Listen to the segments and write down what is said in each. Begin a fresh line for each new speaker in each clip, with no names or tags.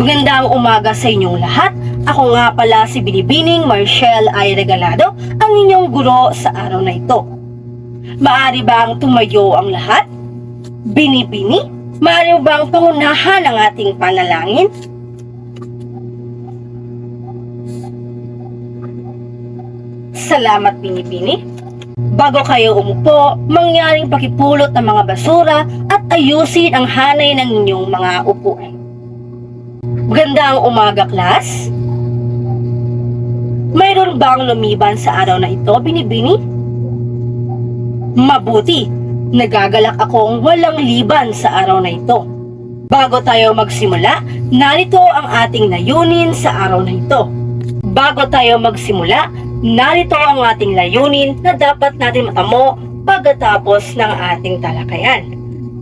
Magandang umaga sa inyong lahat. Ako nga pala si Binibining Marshall ay Regalado, ang inyong guro sa araw na ito. Maaari bang tumayo ang lahat? Binibini, maaari bang pangunahan ang ating panalangin? Salamat, Binibini. Bago kayo umupo, mangyaring pakipulot ng mga basura at ayusin ang hanay ng inyong mga upuan. Magandang umaga, class. Mayroon bang lumiban sa araw na ito, Binibini? Mabuti, nagagalak akong walang liban sa araw na ito. Bago tayo magsimula, narito ang ating layunin sa araw na ito. Narito ang ating layunin na dapat natin matamo pagkatapos ng ating talakayan.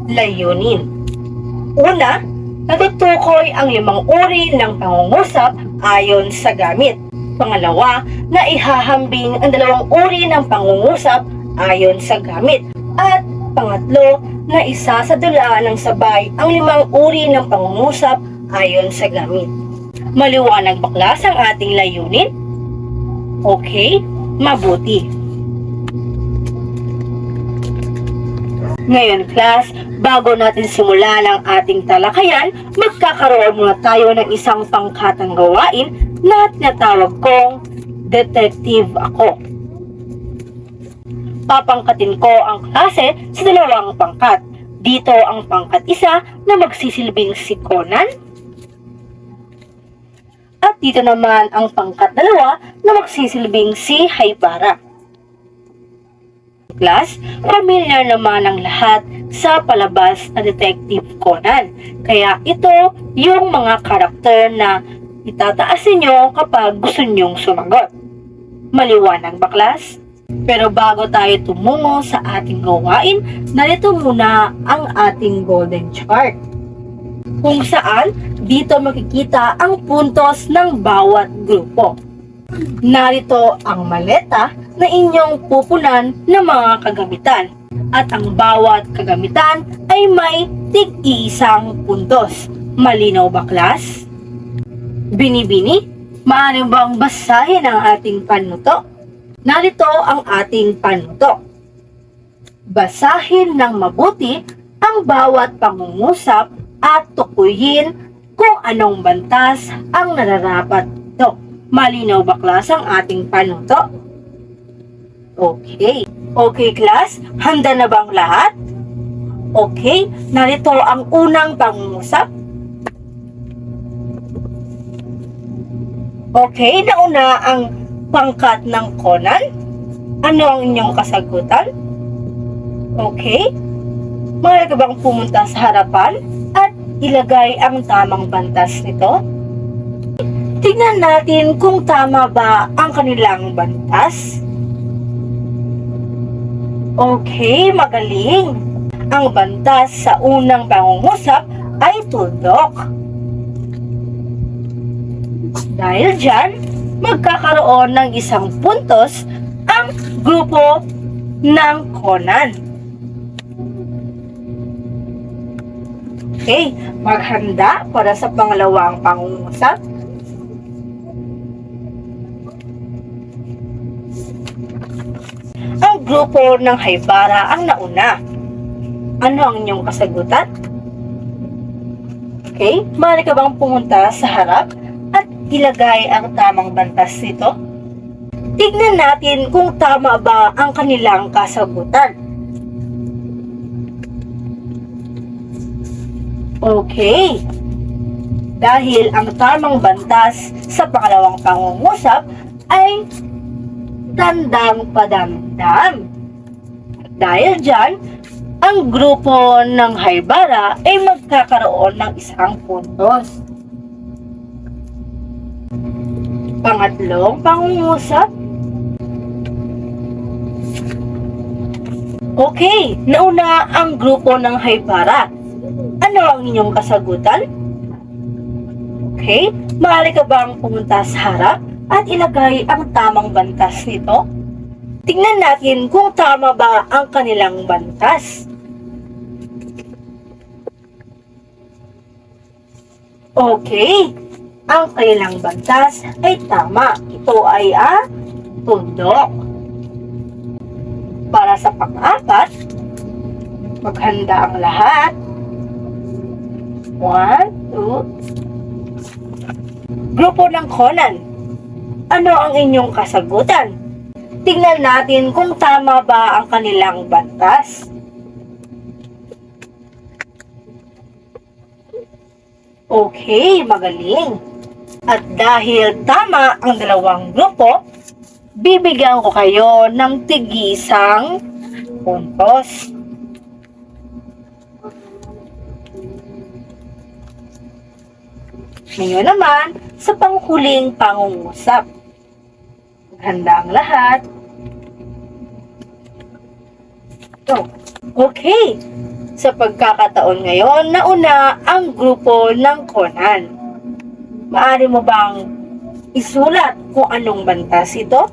Layunin. Una, natutukoy ang 5 uri ng pangungusap ayon sa gamit. Pangalawa, na ihahambing ang 2 uri ng pangungusap ayon sa gamit. At pangatlo, na isasadula ng sabay ang 5 uri ng pangungusap ayon sa gamit. Maliwanag ba, class, ang ating layunin? Okay, mabuti. Ngayon, class, bago natin simulan ang ating talakayan, magkakaroon muna tayo ng isang pangkatang gawain na tinatawag kong Detective Ako. Papangkatin ko ang klase sa 2 pangkat. Dito ang pangkat 1 na magsisilbing si Conan. At dito naman ang pangkat 2 na magsisilbing si Haibara. Class, familiar naman ang lahat sa palabas na Detective Conan. Kaya ito yung mga karakter na itataas ninyo kapag gusto nyong sumagot. Maliwanag ba, class? Pero bago tayo tumungo sa ating gawain, narito muna ang ating golden chart. Kung saan dito makikita ang puntos ng bawat grupo. Narito ang maleta na inyong pupunan ng mga kagamitan. At ang bawat kagamitan ay may tig-iisang puntos. Malinaw ba, class? Binibini, maaari bang basahin ang ating panuto? Narito ang ating panuto. Basahin ng mabuti ang bawat pangungusap at tukuyin kung anong bantas ang nararapat ito. Malinaw ba, class, ang ating panuto? Okay. Okay, class, handa na bang lahat? Okay, narito ang unang pangungusap. Okay, nauna ang pangkat ng Conan. Ano ang inyong kasagutan? Okay. Maaari ka bang pumunta sa harapan at ilagay ang tamang bantas nito? Tingnan natin kung tama ba ang kanilang bantas. Okay, magaling. Ang bantas sa unang pangungusap ay tuldok. Dahil dyan, magkakaroon ng 1 puntos ang grupo ng Conan. Okay, maghanda para sa pangalawang pangungusap. Ang grupo ng Haibara ang nauna. Ano ang inyong kasagutan? Okay, maaari ka bang pumunta sa harap at ilagay ang tamang bantas nito? Tignan natin kung tama ba ang kanilang kasagutan. Okay. Dahil ang tamang bantas sa pangalawang pangungusap ay tandang padamdam. Dahil dyan, ang grupo ng Haibara ay magkakaroon ng 1 puntos. Pangatlong pangungusap. Okay, nauna ang grupo ng Haibara. Ano ang inyong kasagutan? Okay, maaari ka bang pumunta sa harap at ilagay ang tamang bantas nito? Tingnan natin kung tama ba ang kanilang bantas. Okay, ang kanilang bantas ay tama. Ito ay tuldok. Para sa pang-apat, maghanda ang lahat. 1, 2. Grupo ng Conan. Ano ang inyong kasagutan? Tingnan natin kung tama ba ang kanilang bantas. Okay, magaling. At dahil tama ang dalawang grupo, bibigyan ko kayo ng tig-isang puntos. Ngayon naman, sa panghuling pangungusap. Handa ang lahat. Okay. Sa pagkakataon ngayon, nauna ang grupo ng Conan. Maaari mo bang isulat kung anong bantas ito?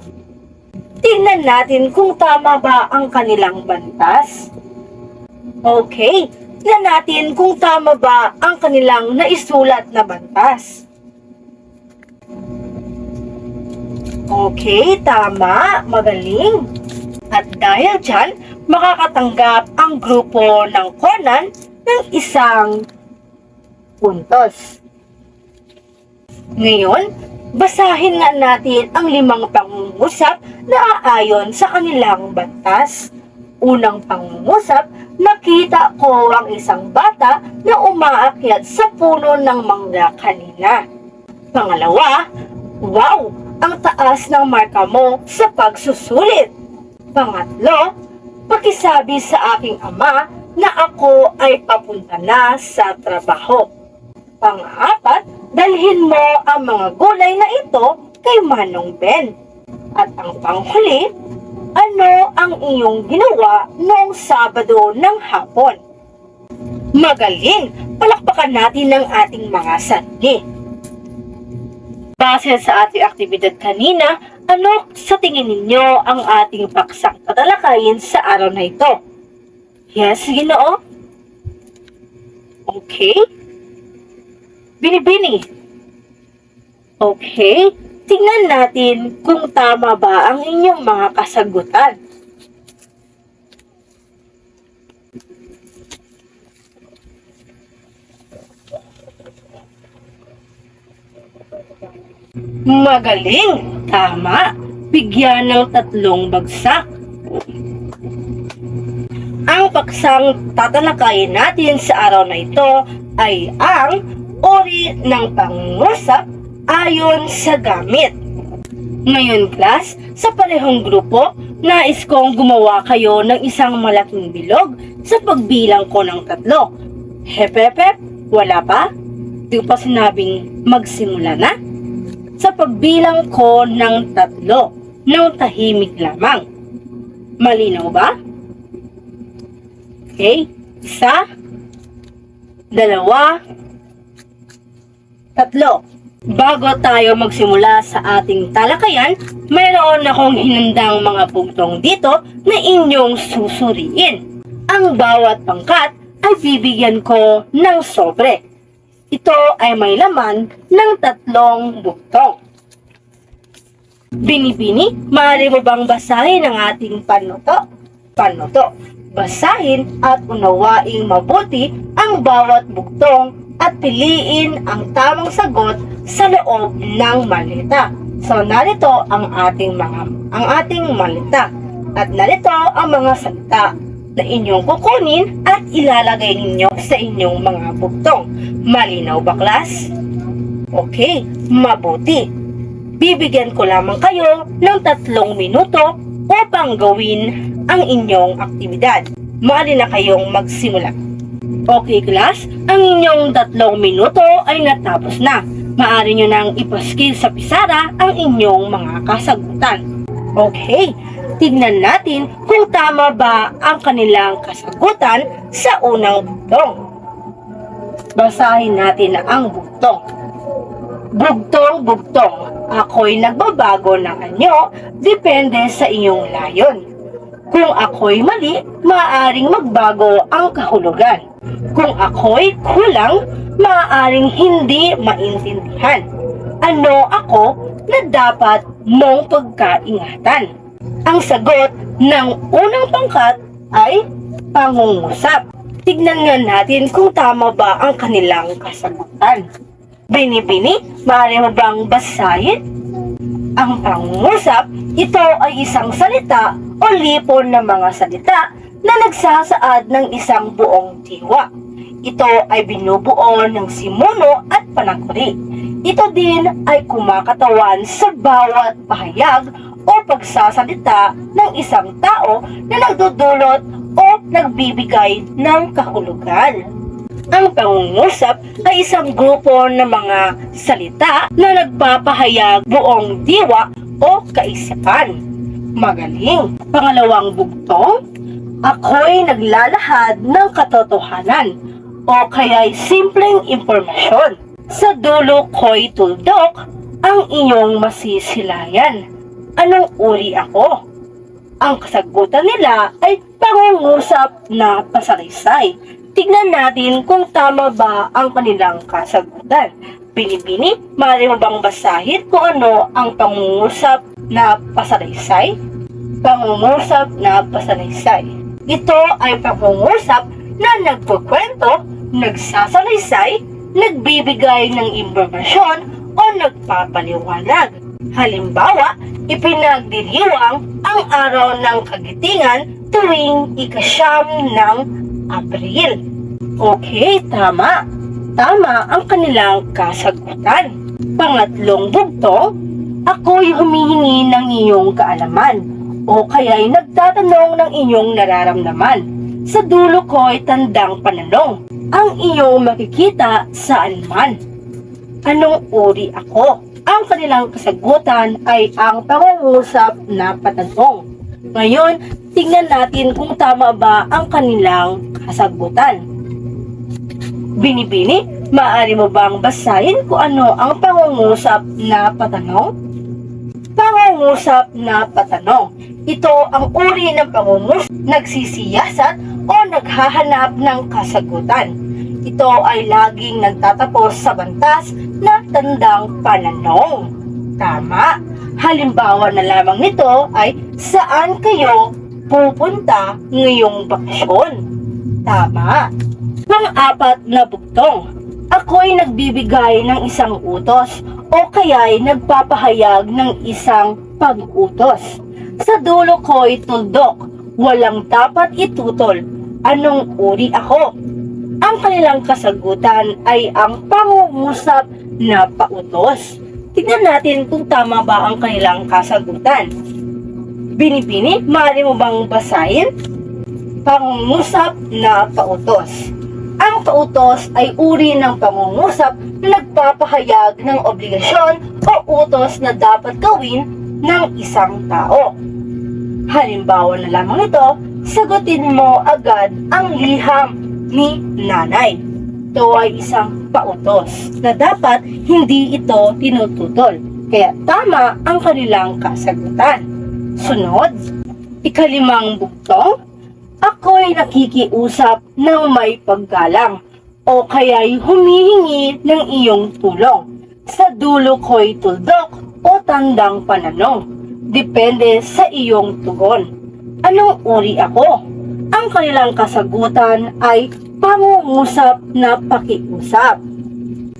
Tingnan natin kung tama ba ang kanilang bantas. Okay. Tingnan natin kung tama ba ang kanilang naisulat na bantas. Okay, tama. Magaling. At dahil dyan, makakatanggap ang grupo ng Conan ng isang puntos. Ngayon, basahin nga natin ang 5 pangungusap na aayon sa kanilang bantas. Unang pangungusap, nakita ko ang isang bata na umaakyat sa puno ng mangga kanina. Pangalawa, wow! Ang taas ng marka mo sa pagsusulit. Pangatlo, pakisabi sa aking ama na ako ay papunta na sa trabaho. Pang-apat, dalhin mo ang mga gulay na ito kay Manong Ben. At ang panghuli, ano ang iyong ginawa noong Sabado ng hapon? Magaling! Palakpakan natin ang ating mga sarili. Base sa ating aktibidad kanina, ano sa tingin ninyo ang ating paksang tatalakayin sa araw na ito? Yes, Ginoo? Okay. Binibini. Okay. Tingnan natin kung tama ba ang inyong mga kasagutan. Magaling! Tama! Bigyan ng 3 bagsak. Ang paksang tatalakayin natin sa araw na ito ay ang uri ng pangungusap ayon sa gamit. Ngayon, class, sa parehong grupo, nais kong gumawa kayo ng isang malaking bilog sa pagbilang ko ng 3. Hep, wala pa? Di ko pa sinabing magsimula na? Sa pagbilang ko ng 3, ng tahimik lamang. Malinaw ba? Okay, 1, 2, 3. Bago tayo magsimula sa ating talakayan, mayroon akong hinandang mga punktong dito na inyong susuriin. Ang bawat pangkat ay bibigyan ko ng sobre. Ito ay may laman ng 3 buktong. Binibini, maaari mo bang basahin ang ating panuto? Panuto. Basahin at unawaing mabuti ang bawat buktong at piliin ang tamang sagot sa loob ng malita. So, narito ang ating malita. At narito ang mga salita na inyong kukunin at ilalagay ninyo sa inyong mga buktong. Malinaw ba, class? Okay, mabuti. Bibigyan ko lamang kayo ng 3 minuto upang gawin ang inyong aktibidad. Maaari na kayong magsimula. Okay, class, ang inyong 3 minuto ay natapos na. Maaari nyo nang ipaskil sa pisara ang inyong mga kasagutan. Okay, tignan natin kung tama ba ang kanilang kasagutan sa unang buktong. Basahin natin ang buktong. Bugtong-bugtong, ako'y nagbabago ng anyo, depende sa iyong layon. Kung ako'y mali, maaaring magbago ang kahulugan. Kung ako'y kulang, maaaring hindi maintindihan. Ano ako na dapat mong pagkaingatan? Ang sagot ng unang pangkat ay pangungusap. Tignan nga natin kung tama ba ang kanilang kasagutan. Bini-bini, maaari mo bang basahin? Ang pangungusap, ito ay isang salita o lipon ng mga salita na nagsasaad ng isang buong diwa. Ito ay binubuo ng simuno at panakuri. Ito din ay kumakatawan sa bawat pahayag o pagsasalita ng isang tao na nagdudulot o nagbibigay ng kahulugan. Ang pangungusap ay isang grupo ng mga salita na nagpapahayag buong diwa o kaisipan. Magaling! Pangalawang bugtong, ako'y naglalahad ng katotohanan o kaya'y simpleng impormasyon. Sa dulo ko'y tuldok ang iyong masisilayan. Anong uri ako? Ang kasagutan nila ay pangungusap na pasalaysay. Tignan natin kung tama ba ang kanilang kasagutan. Bini-bini, maaari mo bang basahin kung ano ang pangungusap na pasalaysay? Pangungusap na pasalaysay. Ito ay pangungusap na nagkukwento, nagsasalaysay, nagbibigay ng impormasyon o nagpapaliwanag. Halimbawa, ipinagdiriwang ang araw ng kagitingan tuwing ika-9 ng Abril. Okay, tama. Tama ang kanilang kasagutan. Pangatlong bugtong, ako'y humihingi ng iyong kaalaman o kaya'y nagtatanong ng iyong nararamdaman. Sa dulo ko'y tandang pananong, ang iyong makikita saan man. Anong uri ako? Ang kanilang kasagutan ay ang pangungusap na patanong. Ngayon, tingnan natin kung tama ba ang kanilang kasagutan. Bini-bini, maaari mo bang basahin kung ano ang pangungusap na patanong? Pangungusap na patanong. Ito ang uri ng pangungusap nagsisiyasat o naghahanap ng kasagutan. Ito ay laging nagtatapos sa bantas na tandang pananong. Tama. Halimbawa na lamang nito ay saan kayo pupunta ngayong bakasyon? Tama. Pang-apat na bugtong. Ako'y nagbibigay ng isang utos o kaya'y nagpapahayag ng isang pag-utos. Sa dulo ko'y tuldok, walang dapat itutol. Anong uri ako? Ang kanilang kasagutan ay ang pangungusap na pautos. Tignan natin kung tama ba ang kanilang kasagutan. Bini-bini, maaari mo bang basahin? Pangungusap na pautos. Ang pautos ay uri ng pangungusap na nagpapahayag ng obligasyon o utos na dapat gawin ng isang tao. Halimbawa na lamang ito, sagutin mo agad ang liham ni nanay. Ito ay isang pautos na dapat hindi ito tinututol. Kaya tama ang kanilang kasagutan. Sunod, ikalimang bugtong, ako'y nakikiusap ng may paggalang o kaya'y humihingi ng iyong tulong. Sa dulo ko'y tuldok o tandang pananong. Depende sa iyong tugon. Anong uri ako? Ang kanilang kasagutan ay pangungusap na pakiusap.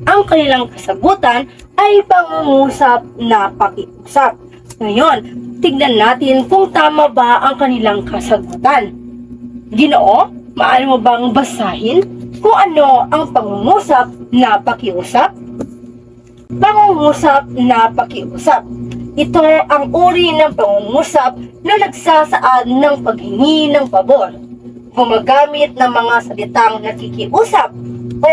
Ang kanilang kasagutan ay pangungusap na pakiusap. Ngayon, tignan natin kung tama ba ang kanilang kasagutan. Ginoo, maaari mo bang basahin kung ano ang pangungusap na pakiusap? Pangungusap na pakiusap. Ito ang uri ng pangungusap na nagsasaad ng paghingi ng pabor. Gumagamit ng mga salitang nakikiusap o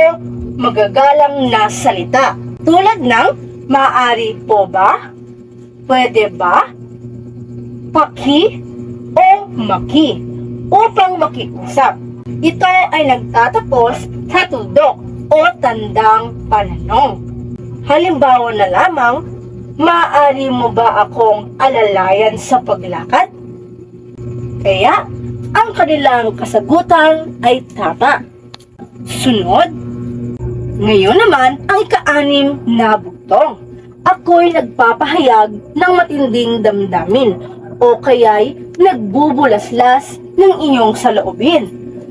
magagalang na salita. Tulad ng, maaari po ba? Pwede ba? Paki o maki upang makiusap. Ito ay nagtatapos sa tuldok o tandang pananong. Halimbawa na lamang, maaari mo ba akong alalayan sa paglakad? Kaya, ang kanilang kasagutan ay tama. Sunod. Ngayon naman ang ika-6 na bugtong. Ako'y nagpapahayag ng matinding damdamin o kaya'y nagbubulaslas ng iyong saloobin.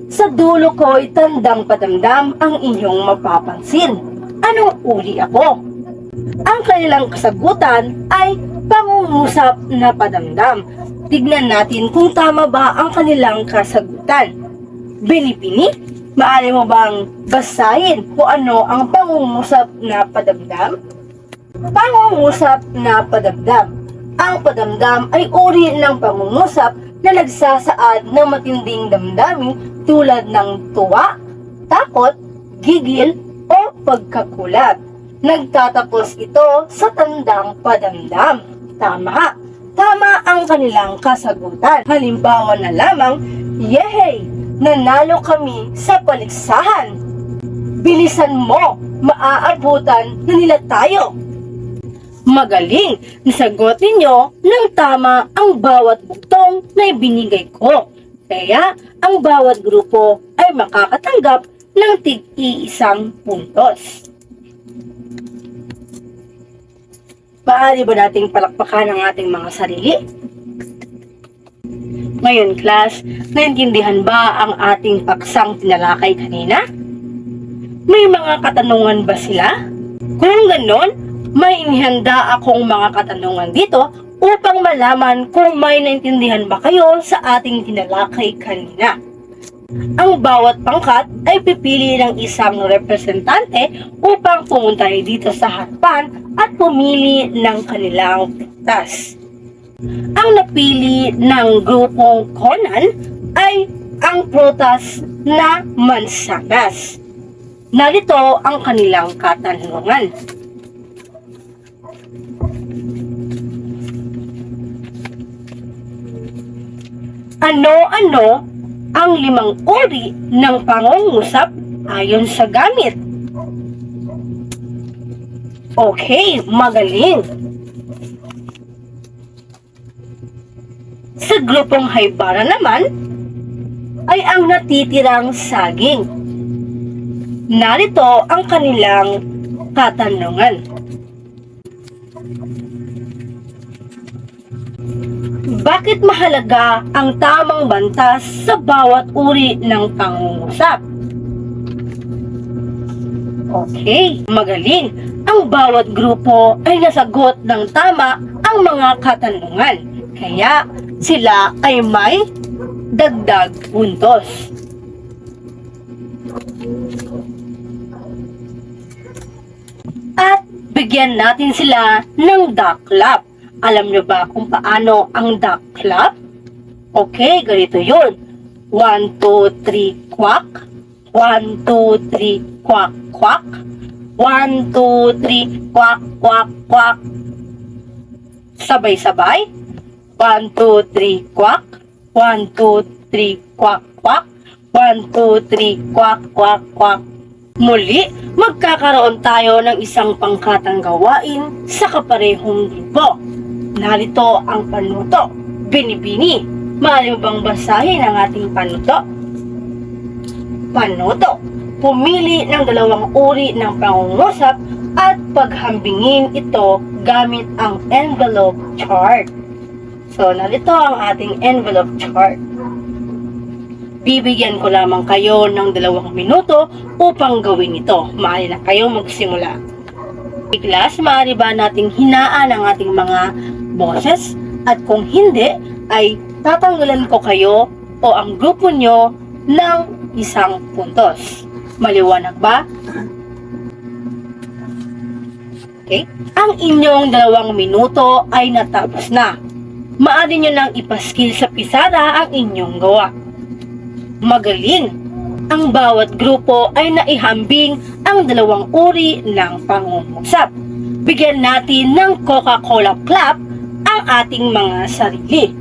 Sa dulo ko'y tandang padamdam ang inyong mapapansin. Anong uri ako? Ang kanilang kasagutan ay pangungusap na padamdam. Tignan natin kung tama ba ang kanilang kasagutan. Bini-bini, maaari mo bang basahin kung ano ang pangungusap na padamdam? Pangungusap na padamdam. Ang padamdam ay uri ng pangungusap na nagsasaad ng matinding damdamin tulad ng tuwa, takot, gigil, o pagkakulat. Nagtatapos ito sa tandang padamdam. Tama! Tama ang kanilang kasagutan. Halimbawa na lamang, yehey! Nanalo kami sa paligsahan. Bilisan mo! Maaabutan na nila tayo! Magaling! Nasagot ninyo ng tama ang bawat bugtong na ibinigay ko. Kaya, ang bawat grupo ay makakatanggap ng tig-iisang puntos. Maaari ba nating palakpakan ang ating mga sarili? Ngayon, class, naintindihan ba ang ating paksang tinalakay kanina? May mga katanungan ba sila? Kung ganon, may inihanda akong mga katanungan dito upang malaman kung may naintindihan ba kayo sa ating tinalakay kanina. Ang bawat pangkat ay pipili ng isang representante upang pumunta dito sa harapan at pumili ng kanilang prutas. Ang napili ng grupong Conan ay ang prutas na mansanas. Narito ang kanilang katanungan. Ano-ano ang 5 uri ng pangungusap ayon sa gamit? Okay, magaling! Sa grupong Haibara naman, ay ang natitirang saging. Narito ang kanilang katanungan. Bakit mahalaga ang tamang bantas sa bawat uri ng pangungusap? Okay, magaling. Ang bawat grupo ay nasagot ng tama ang mga katanungan. Kaya sila ay may dagdag puntos. At bigyan natin sila ng duck clap. Alam nyo ba kung paano ang duck clap? Okay, ganito yun. 1, 2, 3, quack. 1, 2, 3, quack, quack. 1, 2, 3, quack, quack, quack. Sabay-sabay. 1, 2, 3, quack. 1, 2, 3, quack, quack. 1, 2, 3, quack, quack, quack. Muli, magkakaroon tayo ng isang pangkatang gawain sa kaparehong grupo. Narito ang panuto. Bini-bini. Maaari mo bang basahin ang ating panuto? Panuto. Pumili ng 2 uri ng pangungusap at paghambingin ito gamit ang envelope chart. So, narito ang ating envelope chart. Bibigyan ko lamang kayo ng 2 minuto upang gawin ito. Maaari na kayo magsimula. Class, maaari ba nating hinaan ang ating mga boses? At kung hindi, ay tatanggalan ko kayo o ang grupo nyo ng 1 puntos. Maliwanag ba? Okay? Ang inyong 2 minuto ay natapos na. Maaari nyo nang ipaskil sa pisara ang inyong gawa. Magaling! Ang bawat grupo ay naihambing ang 2 uri ng pangungusap. Bigyan natin ng Coca-Cola clap ang ating mga sarili.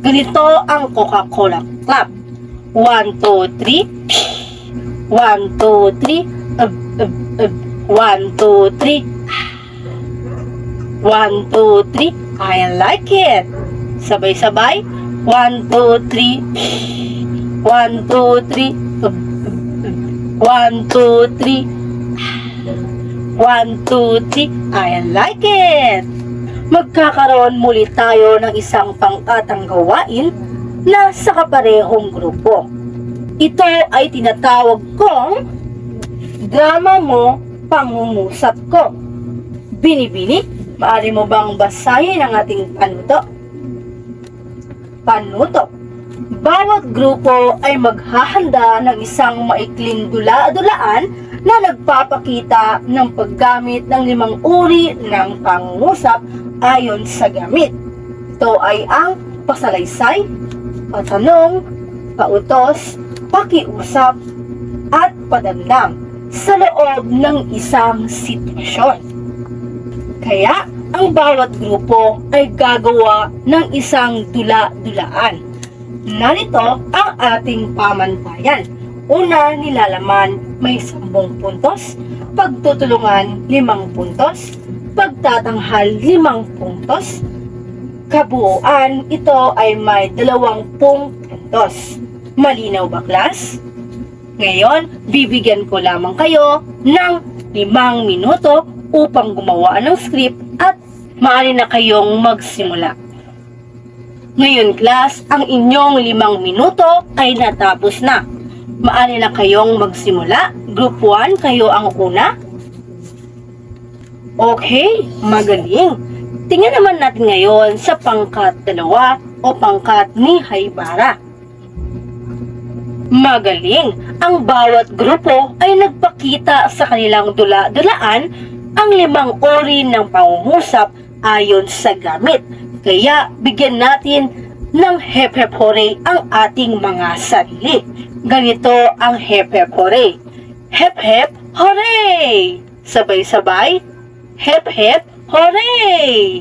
Ganito ang Coca-Cola clap. 1, 2, 3. 1, 2, 3. 1, 2, 3. 1, 2, 3. I like it. Sabay-sabay. 1, 2, 3. 1, 2, 3. 1, 2, 3. 1, 2, 3. 1, 2, 3. 1, 2, 3. I like it! Magkakaroon muli tayo ng isang pangkatang gawain na sa kaparehong grupo. Ito ay tinatawag kong drama mo, pangungusap ko. Binibini, maaari mo bang basahin ang ating panuto? Panuto. Bawat grupo ay maghahanda ng isang maikling dula-dulaan na nagpapakita ng paggamit ng 5 uri ng pangungusap ayon sa gamit. Ito ay ang pasalaysay, patanong, pautos, pakiusap, at padamdam sa loob ng isang sitwasyon. Kaya, ang bawat grupo ay gagawa ng isang dula-dulaan. Narito ang ating pamantayan. Una, nilalaman may 10 puntos, pagtutulungan 5 puntos, pagtatanghal 5 puntos, kabuuan ito ay may 20 puntos. Malinaw ba, class? Ngayon, bibigyan ko lamang kayo ng 5 minuto upang gumawa ng script at maaari na kayong magsimula. Ngayon, class, ang inyong 5 minuto ay natapos na. Maaari na kayong magsimula. Group 1, kayo ang una. Okay, magaling. Tingnan naman natin ngayon sa pangkat 2 o pangkat ni Haibara. Magaling. Ang bawat grupo ay nagpakita sa kanilang dula-dulaan ang 5 uri ng pangungusap ayon sa gamit. Kaya bigyan natin ng hep-hep hooray ang ating mga sarili. Ganito ang hep-hep hooray. Hep-hep hooray! Sabay-sabay, hep-hep hooray!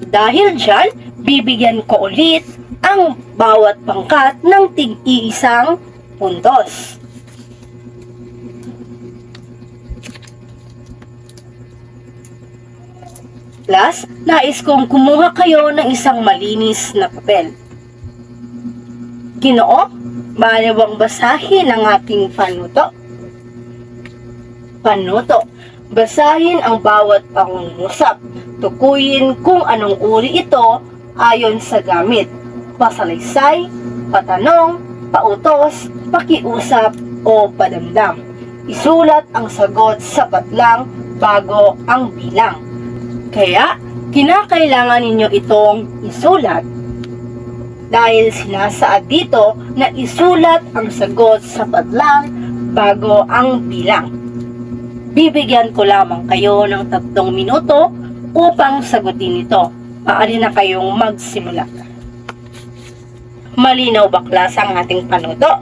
Dahil dyan, bibigyan ko ulit ang bawat pangkat ng tig-iisang puntos. Plus, nais kong kumuha kayo ng isang malinis na papel. Ginoo, maaari bang basahin ang ating panuto? Panuto. Basahin ang bawat pangungusap. Tukuyin kung anong uri ito ayon sa gamit. Pasalaysay, patanong, pautos, pakiusap, o padamdam. Isulat ang sagot sapat lang bago ang bilang. Kaya, kinakailangan ninyo itong isulat. Dahil sinasaad dito na isulat ang sagot sapat lang bago ang bilang. Bibigyan ko lamang kayo ng 3 minuto upang sagutin ito. Maaari na kayong magsimula. Malinaw ba, class, ang ating panuto?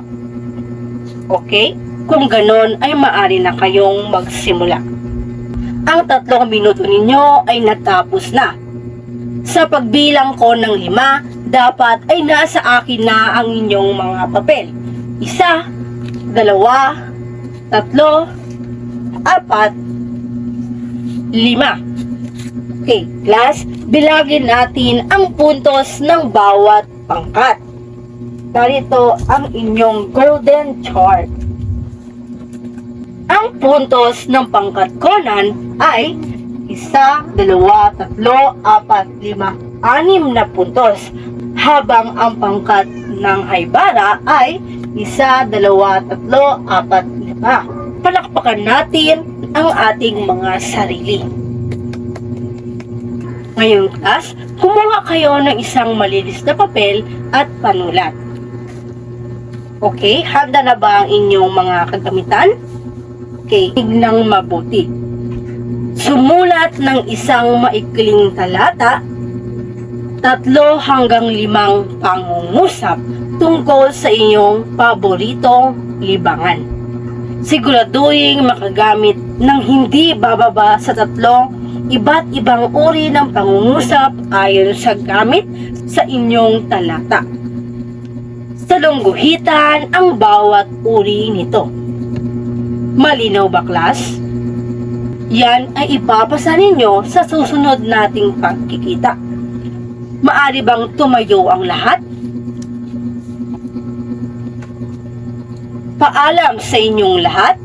Okay? Kung ganon ay maaari na kayong magsimula. Ang 3 minuto ninyo ay natapos na. Sa pagbilang ko ng 5, dapat ay nasa akin na ang inyong mga papel. 1, 2, 3, 4, 5. Okay, class, bilagin natin ang puntos ng bawat pangkat. Narito ang inyong golden chart. Ang puntos ng pangkat Conan ay 1, 2, 3, 4, 5, 6 na puntos. Habang ang pangkat ng Haibara ay 1, 2, 3, 4, 5. Palakpakan natin ang ating mga sarili. Ngayon, class, kumuha kayo ng isang malinis na papel at panulat. Okay, handa na ba ang inyong mga kagamitan? Okay, tignang mabuti. Sumulat ng isang maikling talata, 3 hanggang 5 pangungusap tungkol sa inyong paboritong libangan. Siguraduhin makagamit ng hindi bababa sa 3 iba't ibang uri ng pangungusap ayon sa gamit sa inyong talata. Salungguhitan ang bawat uri nito. Malinaw ba, class? Yan ay ipapasa ninyo sa susunod nating pagkikita. Maari bang tumayo ang lahat? Paalam sa inyong lahat